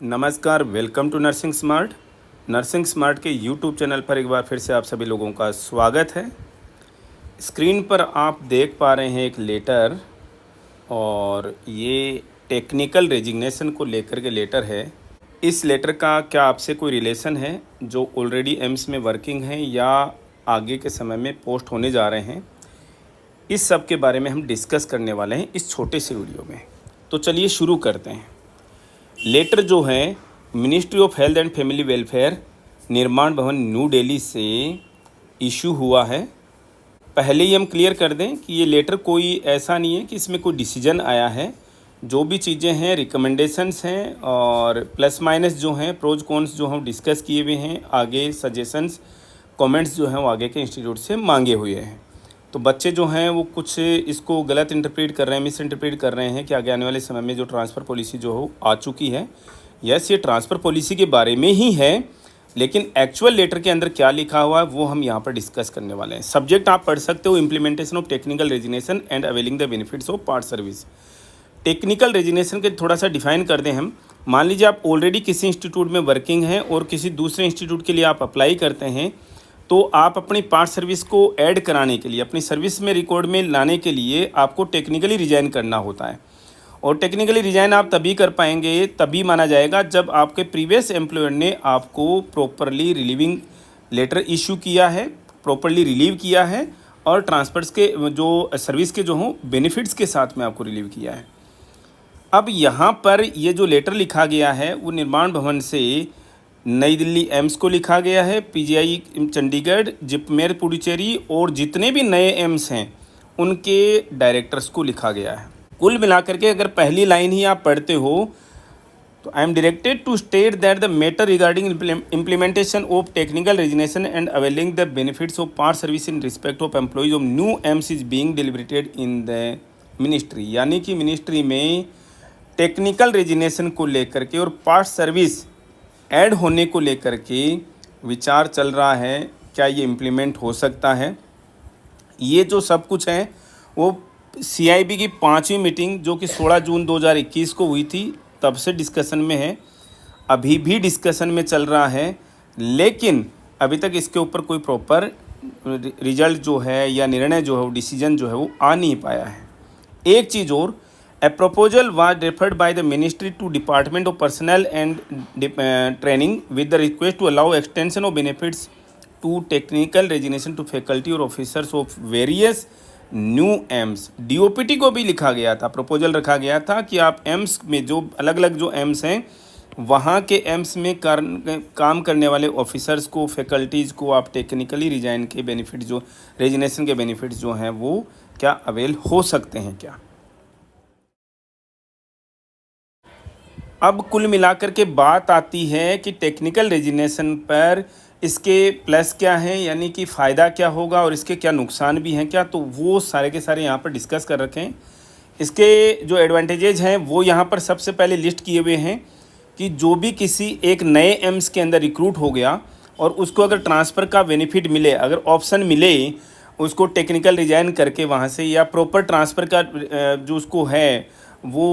नमस्कार, welcome to nursing smart. Nursing smart के YouTube channel पर एक बार फिर से आप सभी लोगों का स्वागत है। स्क्रीन पर आप देख पा रहे हैं एक लेटर, और ये टेक्निकल रेजिग्नेशन को लेकर के लेटर है। इस लेटर का क्या आपसे कोई रिलेशन है जो ऑलरेडी एम्स में वर्किंग हैं या आगे के समय में पोस्ट होने जा रहे हैं? इस सब के बारे में हम डिस्कस करने वाले हैं इस छोटे से वीडियो में। तो चलिए शुरू करते हैं। लेटर जो है ministry of health and family welfare, निर्माण भवन, न्यू दिल्ली से इशू हुआ है। पहले ही हम क्लियर कर दें कि ये लेटर कोई ऐसा नहीं है कि इसमें कोई डिसीजन आया है। जो भी चीज़ें हैं रिकमेंडेशंस हैं, और प्लस माइनस जो हैं, प्रोज कॉन्स जो हम डिस्कस किए हुए हैं, आगे सजेशंस कमेंट्स जो हैं वो आगे के इंस्टीट्यूट से मांगे हुए हैं। तो बच्चे जो हैं वो कुछ इसको गलत इंटरप्रेट कर रहे हैं, मिस इंटरप्रेट कर रहे हैं कि आगे आने वाले समय में जो ट्रांसफ़र पॉलिसी जो हो आ चुकी है। यस, ये ट्रांसफ़र पॉलिसी के बारे में ही है, लेकिन एक्चुअल लेटर के अंदर क्या लिखा हुआ है वो हम यहाँ पर डिस्कस करने वाले हैं। सब्जेक्ट आप पढ़ सकते हो, implementation of technical resignation and availing the benefits of past service. Technical resignation के थोड़ा सा डिफाइन कर दें हम। मान लीजिए आप ऑलरेडी किसी इंस्टीट्यूट में वर्किंग हैं और किसी दूसरे इंस्टीट्यूट के लिए आप अप्लाई करते हैं, तो आप अपनी पार्ट सर्विस को ऐड कराने के लिए, अपनी सर्विस में रिकॉर्ड में लाने के लिए आपको टेक्निकली रिजाइन करना होता है। और टेक्निकली रिजाइन आप तभी कर पाएंगे, तभी माना जाएगा जब आपके प्रीवियस एम्प्लॉयर ने आपको प्रॉपरली रिलीविंग लेटर इशू किया है, प्रॉपरली रिलीव किया है, और ट्रांसफर्स के जो सर्विस के जो हों बेनिफिट्स के साथ में आपको रिलीव किया है। अब यहाँ पर ये जो लेटर लिखा गया है वो निर्माण भवन से नई दिल्ली एम्स को लिखा गया है, पीजीआई चंडीगढ़, जिपमेर पुडुचेरी और जितने भी नए एम्स हैं उनके डायरेक्टर्स को लिखा गया है। कुल मिलाकर के अगर पहली लाइन ही आप पढ़ते हो तो I am directed to state that the matter regarding implementation of technical resignation and availing the benefits of past service in respect of employees of new AIIMS is being deliberated in the ministry. यानी कि ministry में technical resignation को लेकर के और part service add होने को लेकर के विचार चल रहा है, क्या ये इम्प्लीमेंट हो सकता है। ये जो सब कुछ है वो सीआईबी की 5वीं मीटिंग जो कि 16 जून 2021 को हुई थी तब से डिस्कशन में है, अभी भी डिस्कशन में चल रहा है, लेकिन अभी तक इसके ऊपर कोई प्रॉपर रिजल्ट जो है या निर्णय जो है वो डिसीजन जो है वो आ नहीं पाया है। एक चीज़ और, A proposal was referred by the Ministry to Department of Personnel and Training with the request to allow extension of benefits to technical resignation to faculty or officers of various new AIMS। DOPT को भी लिखा गया था, proposal रखा गया था कि आप एम्स में जो अलग अलग जो एम्स हैं वहाँ के एम्स में काम करने वाले ऑफिसर्स को, फैकल्टीज़ को आप टेक्निकली रिजाइन के बेनिफिट जो रेजिग्नेशन के बेनिफिट्स जो हैं वो क्या अवेल हो सकते हैं क्या। अब कुल मिलाकर के बात आती है कि टेक्निकल रेजिग्नेशन पर इसके प्लस क्या हैं, यानी कि फ़ायदा क्या होगा और इसके क्या नुकसान भी हैं क्या, तो वो सारे के सारे यहाँ पर डिस्कस कर रखे हैं। इसके जो एडवांटेजेज हैं वो यहाँ पर सबसे पहले लिस्ट किए हुए हैं कि जो भी किसी एक नए एम्स के अंदर रिक्रूट हो गया और उसको अगर ट्रांसफ़र का बेनिफिट मिले, अगर ऑप्शन मिले उसको टेक्निकल रिजाइन करके वहाँ से, या प्रॉपर ट्रांसफ़र का जो उसको है वो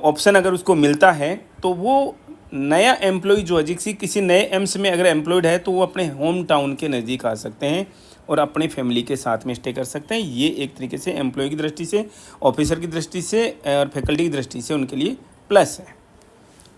ऑप्शन अगर उसको मिलता है, तो वो नया एम्प्लॉय जो है किसी नए एम्स में अगर एम्प्लॉयड है तो वो अपने होम टाउन के नज़दीक आ सकते हैं और अपनी फैमिली के साथ में स्टे कर सकते हैं। ये एक तरीके से एम्प्लॉय की दृष्टि से, ऑफिसर की दृष्टि से और फैकल्टी की दृष्टि से उनके लिए प्लस है।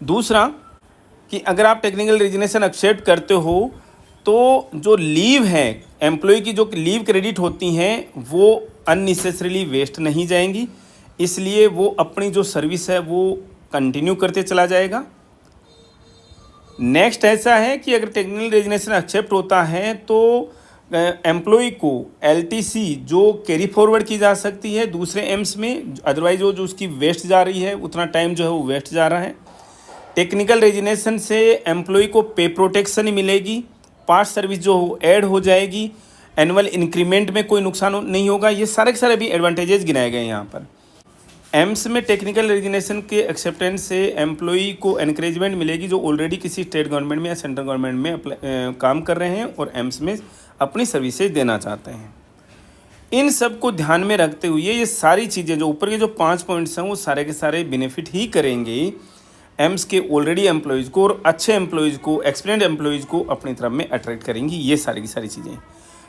दूसरा कि अगर आप टेक्निकल रेजिग्नेशन एक्सेप्ट करते हो तो जो लीव है, एम्प्लॉय की जो लीव क्रेडिट होती हैं वो अननेसेसरीली वेस्ट नहीं जाएंगी, इसलिए वो अपनी जो सर्विस है वो कंटिन्यू करते चला जाएगा। नेक्स्ट ऐसा है कि अगर टेक्निकल रेजिग्नेशन एक्सेप्ट होता है तो एम्प्लॉय को एलटीसी जो कैरी फॉरवर्ड की जा सकती है दूसरे एम्स में, अदरवाइज जो उसकी वेस्ट जा रही है उतना टाइम जो है वो वेस्ट जा रहा है। टेक्निकल रेजिग्नेशन से एम्प्लॉय को पे प्रोटेक्शन मिलेगी, पार्ट सर्विस जो ऐड हो जाएगी, एनुअल इंक्रीमेंट में कोई नुकसान नहीं होगा। ये सारे के सारे भी एडवांटेजेस गिनाए गए हैं यहाँ पर। एम्स में टेक्निकल रेजिग्नेशन के एक्सेप्टेंस से एम्प्लॉई को एनकरेजमेंट मिलेगी जो ऑलरेडी किसी स्टेट गवर्नमेंट में या सेंट्रल गवर्नमेंट में काम कर रहे हैं और एम्स में अपनी सर्विसेज देना चाहते हैं। इन सब को ध्यान में रखते हुए ये सारी चीज़ें जो ऊपर के जो 5 पॉइंट्स हैं वो सारे के सारे बेनिफिट ही करेंगे एम्स के ऑलरेडी एम्प्लॉयज़ को और अच्छे एम्प्लॉयज़ को, एक्सपीरियंस एम्प्लॉयज़ को अपनी तरफ में अट्रैक्ट करेंगी, ये सारी की सारी चीज़ें।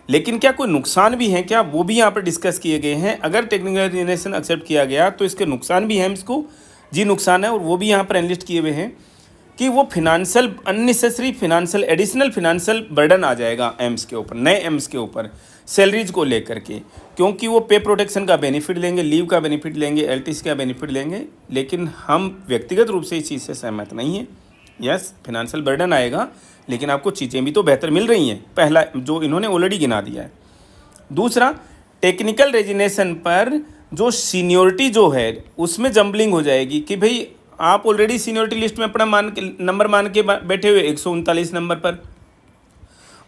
लेकिन क्या कोई नुकसान भी हैं क्या, वो भी यहाँ पर डिस्कस किए गए हैं। अगर टेक्निकल रेजिग्नेशन एक्सेप्ट किया गया तो इसके नुकसान भी हैं एम्स को, जी नुकसान है, और वो भी यहाँ पर एनलिस्ट किए हुए हैं कि वो financial unnecessary financial additional financial burden आ जाएगा एम्स के ऊपर, नए एम्स के ऊपर सैलरीज को लेकर के, क्योंकि वो पे प्रोटेक्शन का बेनिफिट लेंगे, लीव का बेनिफिट लेंगे, एलटीसी का बेनिफिट लेंगे। लेकिन हम व्यक्तिगत रूप से इस चीज़ से सहमत नहीं हैं। यस, फिनांशियल बर्डन आएगा, लेकिन आपको चीज़ें भी तो बेहतर मिल रही हैं, पहला जो इन्होंने ऑलरेडी गिना दिया है। दूसरा, टेक्निकल रेजिग्नेशन पर जो सीनियोरिटी जो है उसमें जम्बलिंग हो जाएगी कि भाई आप ऑलरेडी सीनियोरिटी लिस्ट में अपना नंबर मान के बैठे हुए 139 नंबर पर,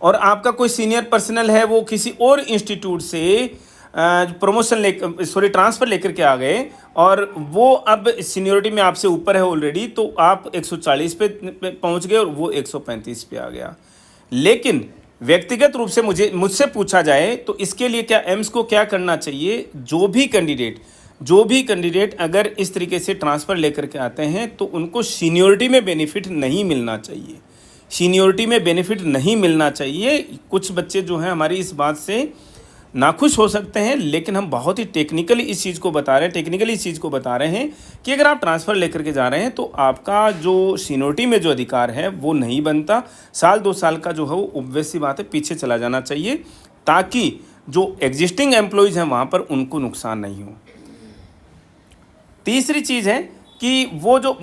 और आपका कोई सीनियर पर्सनल है वो किसी और इंस्टीट्यूट से ट्रांसफ़र लेकर के आ गए और वो अब सीनियोरिटी में आपसे ऊपर है ऑलरेडी, तो आप 140 पे पहुंच गए और वो 135 पे आ गया। लेकिन व्यक्तिगत रूप से मुझसे पूछा जाए तो इसके लिए क्या एम्स को क्या करना चाहिए, जो भी कैंडिडेट अगर इस तरीके से ट्रांसफ़र लेकर के आते हैं तो उनको सीनियोरिटी में बेनिफिट नहीं मिलना चाहिए, सीनियोरिटी में बेनिफिट नहीं मिलना चाहिए। कुछ बच्चे जो हैं हमारी इस बात से नाखुश हो सकते हैं, लेकिन हम बहुत ही टेक्निकली इस चीज़ को बता रहे हैं कि अगर आप ट्रांसफ़र लेकर के जा रहे हैं तो आपका जो सीनियोरिटी में जो अधिकार है वो नहीं बनता। साल 2 साल का जो है वो ऑब्वियस सी बात है पीछे चला जाना चाहिए, ताकि जो एग्जिस्टिंग एम्प्लॉयज़ हैं वहाँ पर उनको नुकसान नहीं हो। तीसरी चीज़ है कि वो जो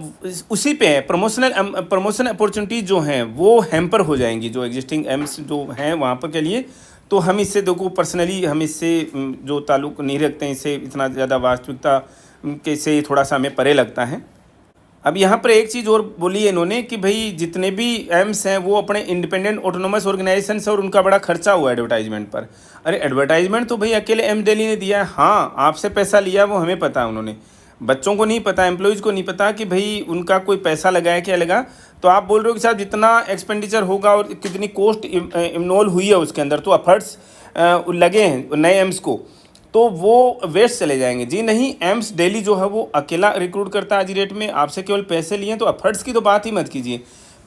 उसी पे है प्रमोशन अपॉर्चुनिटीज जो हैं वो हैम्पर हो जाएंगी, जो एग्जिस्टिंग एम्स जो हैं वहाँ पर के लिए। तो हम इससे देखो पर्सनली हम इससे जो ताल्लुक़ नहीं रखते हैं, इससे इतना ज़्यादा वास्तविकता के से थोड़ा सा हमें परे लगता है। अब यहाँ पर एक चीज़ और बोली है इन्होंने कि भाई जितने भी एम्स हैं वो अपने इंडिपेंडेंट ऑटोनोमस ऑर्गेनाइजेशन से और उनका बड़ा खर्चा हुआ एडवर्टाइजमेंट पर। अरे एडवर्टाइजमेंट तो भाई अकेले एम्स दिल्ली ने दिया है, हाँ आपसे पैसा लिया वो हमें पता है, उन्होंने, बच्चों को नहीं पता, एम्प्लॉयज़ को नहीं पता कि भाई उनका कोई पैसा लगाया क्या लगा। तो आप बोल रहे हो कि साहब जितना एक्सपेंडिचर होगा और कितनी कॉस्ट इन्वॉल्व हुई है उसके अंदर, तो एफर्ट्स लगे हैं नए एम्स को, तो वो वेस्ट चले जाएंगे। जी नहीं, एम्स दिल्ली जो है वो अकेला रिक्रूट करता है आज डेट में, आपसे केवल पैसे लिए, तो एफर्ट्स की तो बात ही मत कीजिए।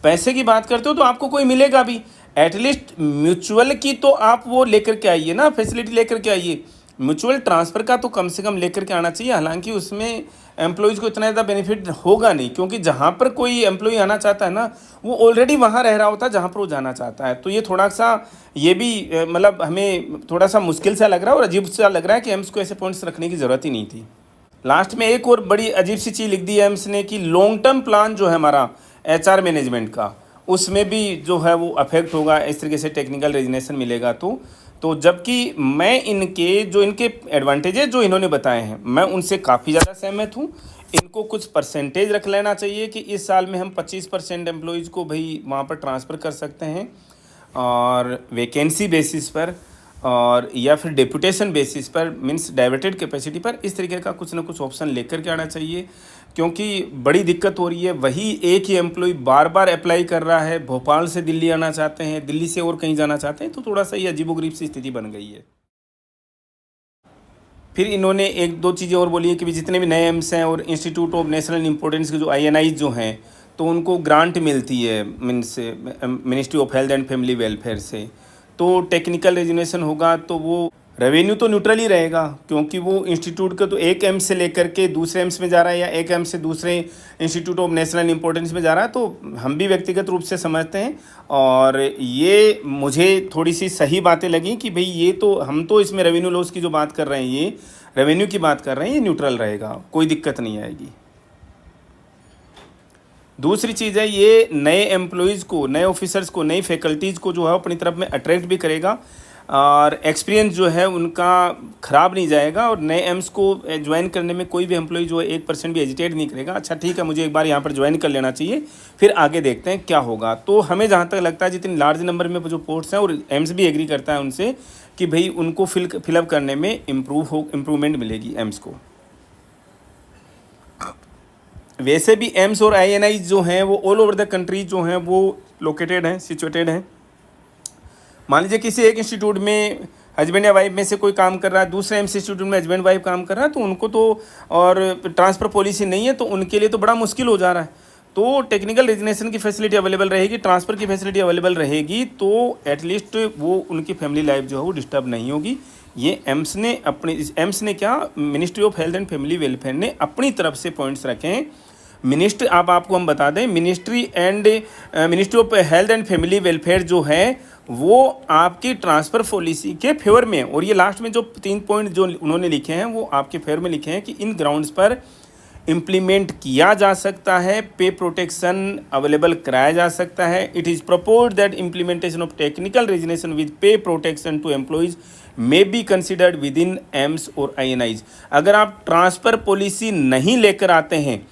पैसे की बात करते हो तो आपको कोई मिलेगा भी, एटलीस्ट म्यूचुअल की तो आप वो लेकर के आइए ना, फैसिलिटी लेकर के आइए। म्यूचुअल ट्रांसफ़र का तो कम से कम लेकर के आना चाहिए। हालांकि उसमें एम्प्लॉयज़ को इतना ज़्यादा बेनिफिट होगा नहीं, क्योंकि जहाँ पर कोई एम्प्लॉय आना चाहता है ना वो ऑलरेडी वहाँ रह रहा होता है जहाँ पर वो जाना चाहता है। तो ये थोड़ा सा ये भी मतलब हमें थोड़ा सा मुश्किल सा लग रहा है और अजीब सा लग रहा है कि एम्स को ऐसे पॉइंट्स रखने की ज़रूरत ही नहीं थी। लास्ट में एक और बड़ी अजीब सी चीज़ लिख दी है एम्स ने कि लॉन्ग टर्म प्लान जो है हमारा HR मैनेजमेंट का, उसमें भी जो है वो अफेक्ट होगा इस तरीके से टेक्निकल रेजिग्नेशन मिलेगा तो जबकि मैं इनके एडवांटेजेस जो इन्होंने बताए हैं मैं उनसे काफ़ी ज़्यादा सहमत हूँ। इनको कुछ परसेंटेज रख लेना चाहिए कि इस साल में हम 25% एम्प्लॉयज़ को भाई वहाँ पर ट्रांसफ़र कर सकते हैं, और वैकेंसी बेसिस पर और या फिर डेपुटेशन बेसिस पर, मींस डाइवर्टेड कैपेसिटी पर, इस तरीके का कुछ ना कुछ ऑप्शन लेकर के आना चाहिए। क्योंकि बड़ी दिक्कत हो रही है, वही एक ही एम्प्लॉय बार बार अप्लाई कर रहा है, भोपाल से दिल्ली आना चाहते हैं, दिल्ली से और कहीं जाना चाहते हैं, तो थोड़ा सा ये अजीबोगरीब सी स्थिति बन गई है। फिर इन्होंने एक दो चीज़ें और बोली है कि जितने भी नए एम्स हैं और इंस्टीट्यूट ऑफ नेशनल इंपॉर्टेंस के जो INI जो हैं तो उनको ग्रांट मिलती है, means ministry of health and family welfare से। तो टेक्निकल रेजिग्नेशन होगा तो वो रेवेन्यू तो न्यूट्रल ही रहेगा, क्योंकि वो इंस्टीट्यूट का तो एक एम्स से लेकर के दूसरे एम्स में जा रहा है या एक एम्स से दूसरे इंस्टीट्यूट ऑफ नेशनल इंपॉर्टेंस में जा रहा है। तो हम भी व्यक्तिगत रूप से समझते हैं, और ये मुझे थोड़ी सी सही बातें लगी कि भाई ये तो हम तो इसमें रेवेन्यू लॉस की जो बात कर रहे हैं, ये रेवेन्यू की बात कर रहे हैं, ये न्यूट्रल रहेगा, कोई दिक्कत नहीं आएगी। दूसरी चीज़ है ये नए एम्प्लॉयज़ को, नए ऑफिसर्स को, नई फैकल्टीज़ को जो है अपनी तरफ में अट्रैक्ट भी करेगा, और एक्सपीरियंस जो है उनका ख़राब नहीं जाएगा, और नए एम्स को ज्वाइन करने में कोई भी एम्प्लॉय जो है 1% भी हेजिटेट नहीं करेगा। अच्छा ठीक है, मुझे एक बार यहाँ पर ज्वाइन कर लेना चाहिए, फिर आगे देखते हैं क्या होगा। तो हमें जहाँ तक लगता है जितनी लार्ज नंबर में जो पोस्ट्स हैं, और एम्स भी एग्री करता है उनसे कि भाई उनको फिलअप करने में इम्प्रूवमेंट मिलेगी एम्स को। वैसे भी एम्स और INI जो हैं वो ऑल ओवर द कंट्री जो हैं वो लोकेटेड हैं, सिचुएटेड हैं। मान लीजिए किसी एक इंस्टीट्यूट में हस्बैंड या वाइफ में से कोई काम कर रहा है, दूसरे एम्स इंस्टीट्यूट में हस्बैंड वाइफ काम कर रहा है, तो उनको तो और ट्रांसफ़र पॉलिसी नहीं है, तो उनके लिए तो बड़ा मुश्किल हो जा रहा है। तो टेक्निकल रेजिग्नेशन की फैसिलिटी अवेलेबल रहेगी, ट्रांसफ़र की फैसिलिटी अवेलेबल रहेगी, तो एटलीस्ट वो उनकी फैमिली लाइफ जो है वो डिस्टर्ब नहीं होगी। ये एम्स ने क्या, ministry of health and family welfare ने अपनी तरफ से पॉइंट्स रखे हैं। आपको हम बता दें, ministry of health and family welfare जो है वो आपकी ट्रांसफ़र पॉलिसी के फेवर में, और ये लास्ट में जो 3 पॉइंट जो उन्होंने लिखे हैं वो आपके फेवर में लिखे हैं कि इन ग्राउंड्स पर इम्प्लीमेंट किया जा सकता है, पे प्रोटेक्शन अवेलेबल कराया जा सकता है। It is proposed that implementation of technical resignation with pay protection to employees may be considered within AIIMS और INIs। अगर आप ट्रांसफ़र पॉलिसी नहीं लेकर आते हैं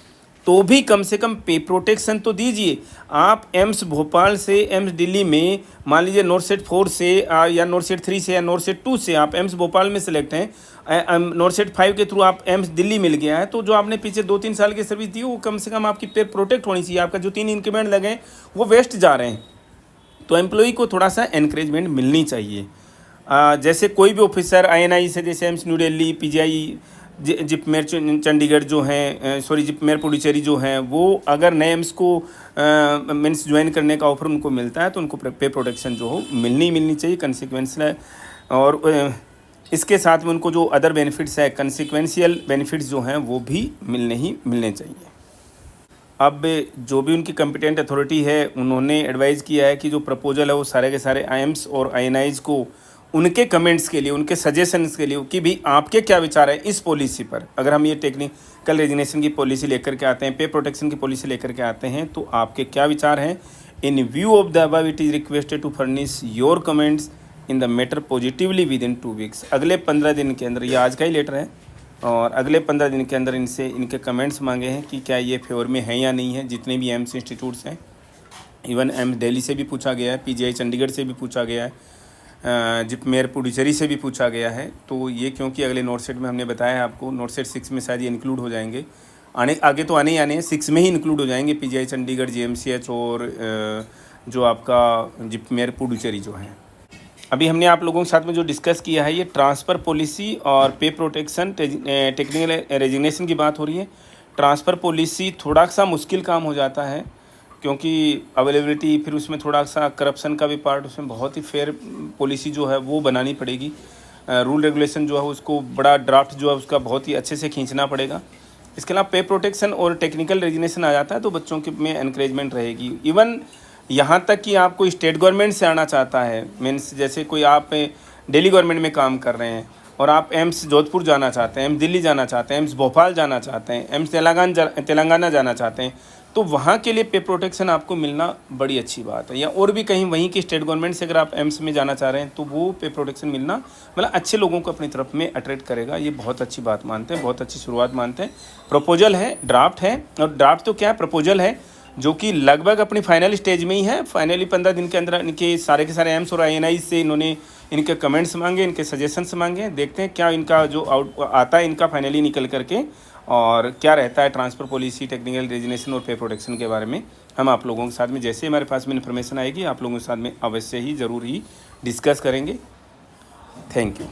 तो भी कम से कम पे प्रोटेक्शन तो दीजिए। आप एम्स भोपाल से एम्स दिल्ली में, मान लीजिए नॉर्सेट 4 से या नॉर्सेट 3 से या नॉर्सेट 2 से आप एम्स भोपाल में सेलेक्ट हैं, नॉर्सेट 5 के थ्रू आप एम्स दिल्ली मिल गया है, तो जो आपने पीछे 2-3 साल की सर्विस दी वो कम से कम आपकी पे प्रोटेक्ट होनी चाहिए। आपका जो 3 इंक्रीमेंट लगे वो वेस्ट जा रहे हैं, तो एम्प्लॉई को थोड़ा सा एनकरेजमेंट मिलनी चाहिए। जैसे कोई भी ऑफिसर INI से, जैसे एम्स न्यू दिल्ली, PGI, जिपमेर चंडीगढ़ जो हैं, जिपमेर पुडुचेरी जो हैं, वो अगर नए एम्स को मीन्स ज्वाइन करने का ऑफर उनको मिलता है तो उनको पे प्रोटेक्शन जो हो मिलनी चाहिए, कंसिक्वेंशियल। और इसके साथ में उनको जो अदर बेनिफिट्स है, कंसिक्वेंशियल बेनिफिट्स जो हैं वो भी मिलने चाहिए। अब जो भी उनकी कॉम्पिटेंट अथॉरिटी है उन्होंने एडवाइज़ किया है कि जो प्रपोजल है वो सारे के सारे IMs और INIs को उनके कमेंट्स के लिए, उनके सजेशंस के लिए कि भी आपके क्या विचार है इस पॉलिसी पर। अगर हम ये टेक्निकल रेजिग्नेशन की पॉलिसी लेकर के आते हैं, पे प्रोटेक्शन की पॉलिसी लेकर के आते हैं, तो आपके क्या विचार हैं। In view of the above it is requested to furnish your comments in the matter positively within 2 weeks. अगले 15 दिन के अंदर, ये आज का ही लेटर है, और अगले 15 दिन के अंदर इनसे इनके कमेंट्स मांगे हैं कि क्या ये फेवर में है या नहीं है। जितने भी एम्स इंस्टीट्यूट्स हैं, इवन एम्स दिल्ली से भी पूछा गया है, PGI चंडीगढ़ से भी पूछा गया है, जिपमेर पुडुचेरी से भी पूछा गया है। तो ये क्योंकि अगले नॉर्सेट में हमने बताया है आपको, नॉर्सेट 6 में शायद ये इंक्लूड हो जाएंगे, आगे तो आने ही आने हैं, 6 में ही इंक्लूड हो जाएंगे PGI चंडीगढ़, GMCH और जो आपका जिपमेर पुडुचेरी जो है। अभी हमने आप लोगों के साथ में जो डिस्कस किया है ये ट्रांसफ़र पॉलिसी और पे प्रोटेक्शन टेक्निकल रेजिग्नेशन की बात हो रही है। ट्रांसफ़र पॉलिसी थोड़ा सा मुश्किल काम हो जाता है क्योंकि अवेलेबिलिटी, फिर उसमें थोड़ा सा करप्शन का भी पार्ट, उसमें बहुत ही फेयर पॉलिसी जो है वो बनानी पड़ेगी। रूल रेगुलेशन जो है उसको बड़ा ड्राफ्ट जो है उसका बहुत ही अच्छे से खींचना पड़ेगा। इसके अलावा पे प्रोटेक्शन और टेक्निकल रेजिग्नेशन आ जाता है तो बच्चों के में एनकरेजमेंट रहेगी। इवन यहाँ तक कि आप कोई स्टेट गवर्नमेंट से आना चाहता है, मीन्स जैसे कोई आप दिल्ली गवर्नमेंट में काम कर रहे हैं और आप एम्स जोधपुर जाना चाहते हैं, एम्स दिल्ली जाना चाहते हैं, एम्स भोपाल जाना चाहते हैं, एम्स तेलंगाना जाना चाहते हैं, तो वहाँ के लिए पे प्रोटेक्शन आपको मिलना बड़ी अच्छी बात है। या और भी कहीं वहीं की स्टेट गवर्नमेंट से अगर आप एम्स में जाना चाह रहे हैं तो वो पे प्रोटेक्शन मिलना मतलब अच्छे लोगों को अपनी तरफ में अट्रैक्ट करेगा। ये बहुत अच्छी बात मानते हैं, बहुत अच्छी शुरुआत मानते हैं। प्रपोजल है, ड्राफ्ट है, और ड्राफ्ट तो क्या है, प्रपोजल है जो कि लगभग अपनी फाइनल स्टेज में ही है। फाइनली 15 दिन के अंदर इनके सारे के सारे एम्स और INI से इन्होंने इनके कमेंट्स मांगे, इनके सजेशंस मांगे। देखते हैं क्या इनका जो आउट आता है इनका फाइनली निकल करके, और क्या रहता है ट्रांसफ़र पॉलिसी, टेक्निकल रेजिग्नेशन और पे प्रोटेक्शन के बारे में हम आप लोगों के साथ में जैसे हमारे पास में इन्फॉर्मेशन आएगी आप लोगों के साथ में अवश्य ही ज़रूर ही डिस्कस करेंगे। Thank you.